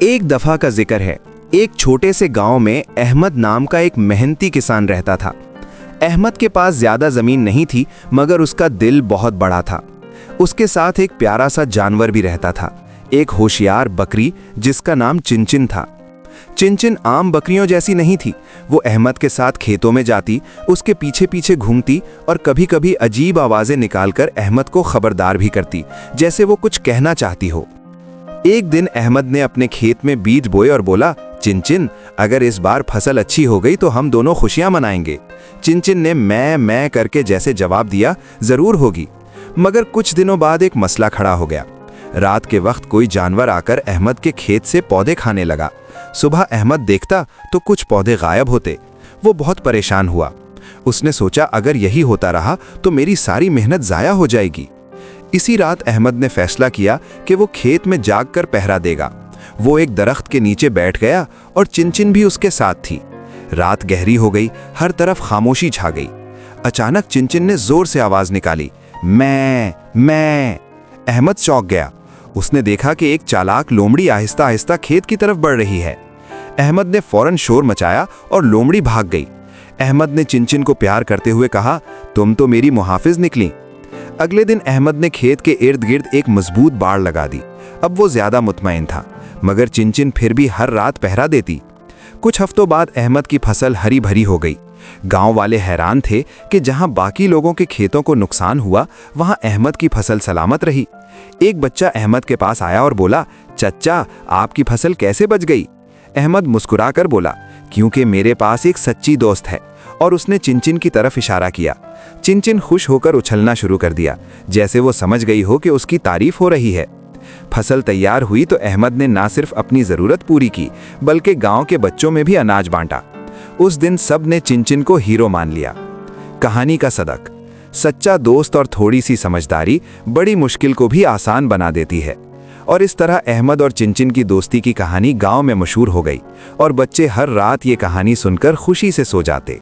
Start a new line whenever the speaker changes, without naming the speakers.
एक दफा का जिक्र है। एक छोटे से गांव में अहमद नाम का एक मेहनती किसान रहता था। अहमद के पास ज्यादा जमीन नहीं थी, मगर उसका दिल बहुत बड़ा था। उसके साथ एक प्यारा सा जानवर भी रहता था, एक होशियार बकरी जिसका नाम चिनचिन था। चिनचिन आम बकरियों जैसी नहीं थी। वो अहमद के साथ खेतों में जाती, उसके पीछे पीछे घूमती और कभी कभी अजीब आवाजें निकालकर अहमद को खबरदार भी करती, जैसे वो कुछ कहना चाहती हो। एक दिन अहमद ने अपने खेत में बीज बोए और बोला, चिनचिन, अगर इस बार फसल अच्छी हो गई तो हम दोनों खुशियां मनाएंगे। चिनचिन ने मैं करके जैसे जवाब दिया, जरूर होगी। मगर कुछ दिनों बाद एक मसला खड़ा हो गया। रात के वक्त कोई जानवर आकर अहमद के खेत से पौधे खाने लगा। सुबह अहमद देखता तो कुछ पौधे गायब होते। वो बहुत परेशान हुआ। उसने सोचा, अगर यही होता रहा तो मेरी सारी मेहनत जाया हो जाएगी। इसी रात अहमद ने फैसला किया कि वो खेत में जागकर पहरा देगा। वो एक दरख्त के नीचे बैठ गया और चिनचिन भी उसके साथ थी। रात गहरी हो गई, हर तरफ खामोशी छा गई। अचानक चिनचिन ने जोर से आवाज निकाली, मैं। अहमद चौंक गया। उसने देखा कि एक चालाक लोमड़ी आहिस्ता आहिस्ता खेत की तरफ बढ़ रही है। अहमद ने फौरन शोर मचाया और लोमड़ी भाग गई। अहमद ने चिनचिन को प्यार करते हुए कहा, तुम तो मेरी मुहाफिज निकली। अगले दिन अहमद ने खेत के इर्द गिर्द एक मजबूत बाड़ लगा दी। अब वो ज्यादा मुतमईन था, मगर चिनचिन फिर भी हर रात पहरा देती। कुछ हफ्तों बाद अहमद की फसल हरी भरी हो गई। गांव वाले हैरान थे कि जहां बाकी लोगों के खेतों को नुकसान हुआ, वहां अहमद की फसल सलामत रही। एक बच्चा अहमद के पास आया और बोला, चच्चा, आपकी फसल कैसे बच गई? अहमद मुस्कुराकर बोला, क्योंकि मेरे पास एक सच्ची दोस्त है। और उसने चिनचिन की तरफ इशारा किया। चिनचिन खुश होकर उछलना शुरू कर दिया, जैसे वो समझ गई हो कि उसकी तारीफ हो रही है। फसल तैयार हुई तो अहमद ने ना सिर्फ अपनी जरूरत पूरी की, बल्कि गांव के बच्चों में भी अनाज बांटा। उस दिन सब ने चिनचिन को हीरो मान लिया। कहानी का सबक, सच्चा दोस्त और थोड़ी सी समझदारी बड़ी मुश्किल को भी आसान बना देती है। और इस तरह अहमद और चिनचिन की दोस्ती की कहानी गांव में मशहूर हो गई और बच्चे हर रात ये कहानी सुनकर खुशी से सो जाते।